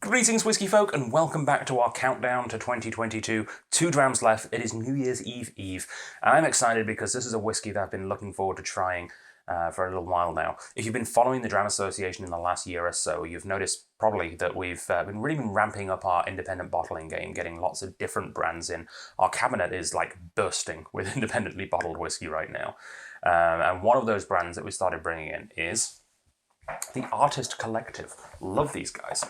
Greetings, whiskey folk, and welcome back to our countdown to 2022. 2 drams left. It is New Year's Eve. And I'm excited because this is a whiskey that I've been looking forward to trying for a little while now. If you've been following the Dram Association in the last year or so, you've noticed probably that we've been ramping up our independent bottling game, getting lots of different brands in. Our cabinet is like bursting with independently bottled whiskey right now. And one of those brands that we started bringing in is the Artist Collective. Love these guys.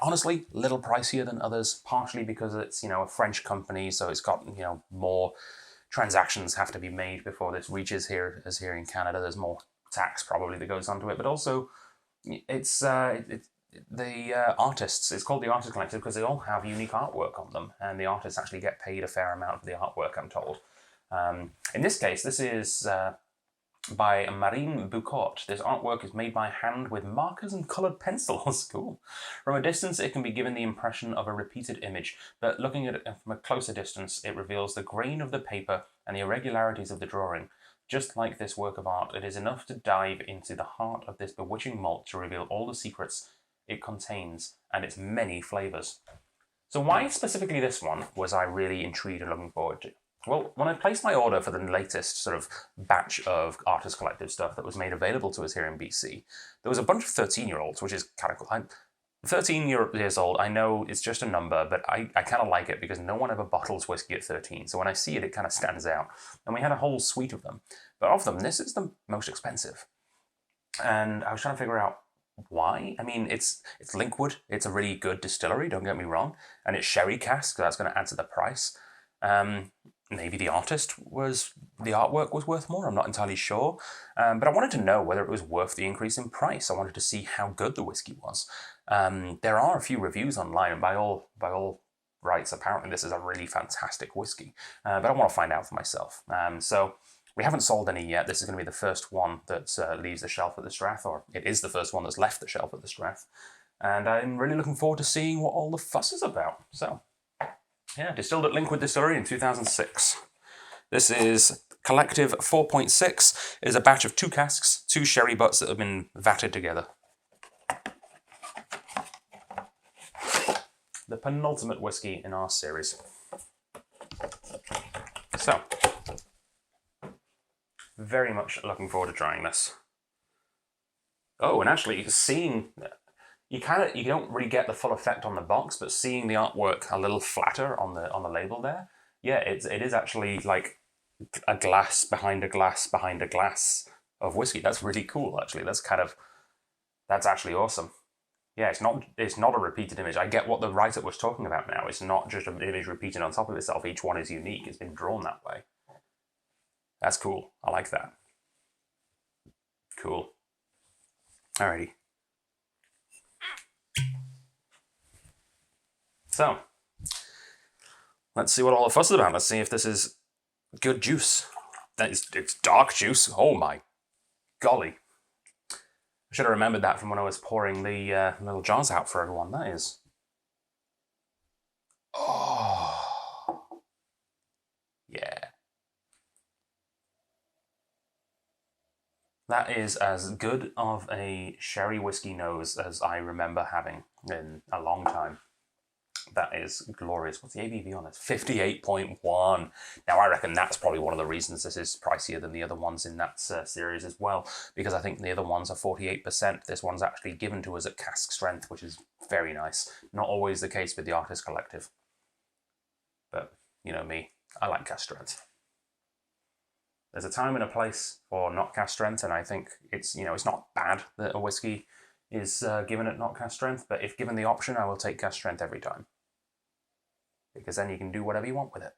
Honestly, a little pricier than others, partially because it's, a French company, so it's got, more transactions have to be made before this reaches here, as here in Canada. There's more tax probably that goes onto it, but also it's the artists. It's called the Artist Collective because they all have unique artwork on them, and the artists actually get paid a fair amount for the artwork, I'm told. In this case, this is by Marine Bucot. This artwork is made by hand with markers and coloured pencils. Cool. From a distance, it can be given the impression of a repeated image, but looking at it from a closer distance, it reveals the grain of the paper and the irregularities of the drawing. Just like this work of art, it is enough to dive into the heart of this bewitching malt to reveal all the secrets it contains and its many flavours. So why specifically this one was I really intrigued and looking forward to? Well, when I placed my order for the latest sort of batch of Artist Collective stuff that was made available to us here in BC, there was a bunch of 13-year-olds, which is kind of cool. I'm 13 years old, I know it's just a number, but I kind of like it because no one ever bottles whiskey at 13, so when I see it, it kind of stands out. And we had a whole suite of them. But of them, this is the most expensive. And I was trying to figure out why. I mean, it's Linkwood. It's a really good distillery, don't get me wrong. And it's sherry cask, so that's going to add to the price. Maybe the artwork was worth more, I'm not entirely sure. But I wanted to know whether it was worth the increase in price. I wanted to see how good the whiskey was. There are a few reviews online, and by all rights, apparently this is a really fantastic whiskey. But I want to find out for myself. So we haven't sold any yet. This is going to be the first one that leaves the shelf at the Strath, or it is the first one that's left the shelf at the Strath. And I'm really looking forward to seeing what all the fuss is about. So, yeah, distilled at Linkwood Distillery in 2006. This is Collective 4.6. It is a batch of 2 casks, 2 sherry butts that have been vatted together. The penultimate whiskey in our series. So, very much looking forward to trying this. Oh, and actually, seeing... You don't really get the full effect on the box, but seeing the artwork a little flatter on the label there, yeah, it is actually like a glass behind a glass behind a glass of whiskey. That's really cool, actually. That's actually awesome. Yeah, it's not a repeated image. I get what the writer was talking about now. It's not just an image repeated on top of itself. Each one is unique. It's been drawn that way. That's cool. I like that. Cool. Alrighty. So, let's see what all the fuss is about. Let's see if this is good juice. It's dark juice. Oh my golly. I should have remembered that from when I was pouring the little jars out for everyone. That is... Oh. Yeah. That is as good of a sherry whiskey nose as I remember having in a long time. That is glorious. What's the ABV on this? 58.1. Now, I reckon that's probably one of the reasons this is pricier than the other ones in that series as well, because I think the other ones are 48%. This one's actually given to us at cask strength, which is very nice. Not always the case with the Artist Collective. But, you know me, I like cask strength. There's a time and a place for not cask strength, and I think it's not bad that a whiskey is given at not cask strength, but if given the option, I will take cask strength every time. Because then you can do whatever you want with it.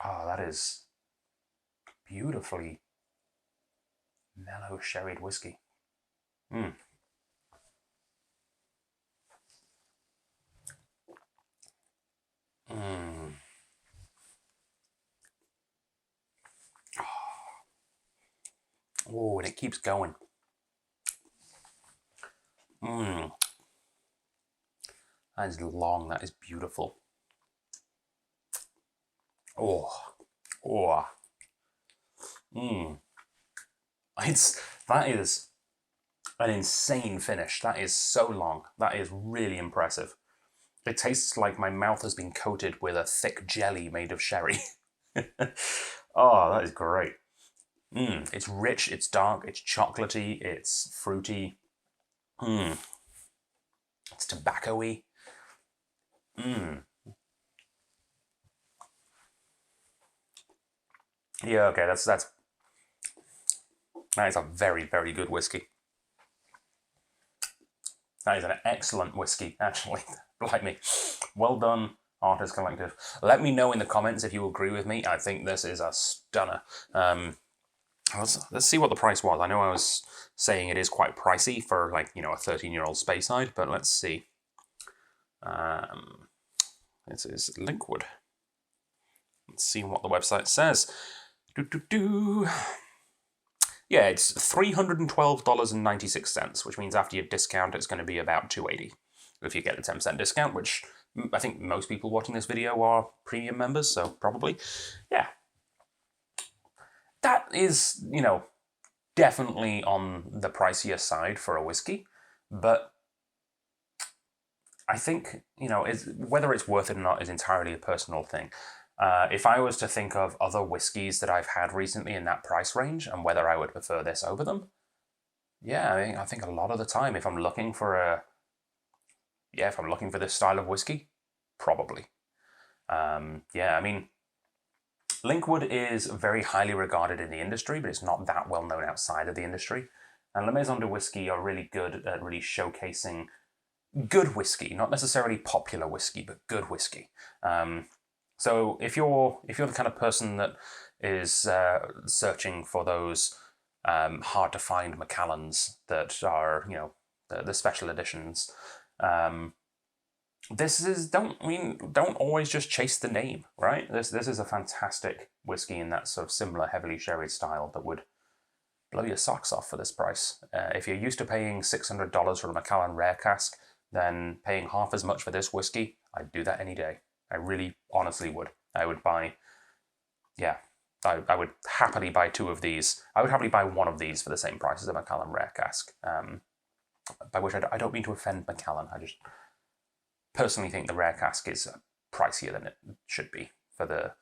Oh, that is beautifully mellow sherried whiskey. Mm. Mm. Oh, and it keeps going. Mmm. That is long, that is beautiful. Oh. Oh. Mmm. That is an insane finish. That is so long. That is really impressive. It tastes like my mouth has been coated with a thick jelly made of sherry. Oh, that is great. It's rich, it's dark, it's chocolatey, it's fruity. It's tobacco-y. Yeah, okay, that is a very, very good whiskey. That is an excellent whiskey, actually. Blimey. Well done, Artist Collective. Let me know in the comments if you agree with me. I think this is a stunner. Let's see what the price was. I know I was saying it is quite pricey for, like, you know, a 13-year-old Speyside, but let's see. This is Linkwood. Let's see what the website says. Yeah, it's $312.96, which means after your discount, it's going to be about $280 if you get a 10% discount, which I think most people watching this video are premium members, so probably, yeah. That is, you know, definitely on the pricier side for a whiskey, but I think, you know, whether it's worth it or not is entirely a personal thing. If I was to think of other whiskies that I've had recently in that price range and whether I would prefer this over them, yeah, I think a lot of the time, if I'm looking for this style of whiskey, probably. Yeah, I mean, Linkwood is very highly regarded in the industry, but it's not that well known outside of the industry. And La Maison de Whiskey are really good at really showcasing good whiskey, not necessarily popular whiskey, but good whiskey. So if you're the kind of person that is searching for those hard to find Macallans that are, you know, the special editions, don't always just chase the name, right? This is a fantastic whiskey in that sort of similar heavily sherry style that would blow your socks off for this price. If you're used to paying $600 for a Macallan rare cask, then paying half as much for this whiskey, I'd do that any day. I really honestly would. I would buy, yeah, I would happily buy two of these. I would happily buy one of these for the same price as a Macallan rare cask. By which I don't mean to offend Macallan. I just personally think the rare cask is pricier than it should be for the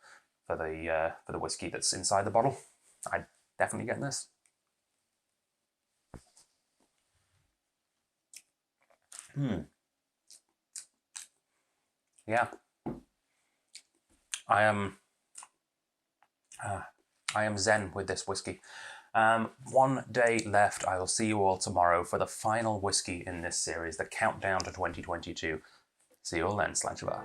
whiskey that's inside the bottle. I'd definitely get this. Yeah. I am zen with this whiskey. 1 day left. I will see you all tomorrow for the final whiskey in this series, the countdown to 2022. See you all then. Slàinte mhath.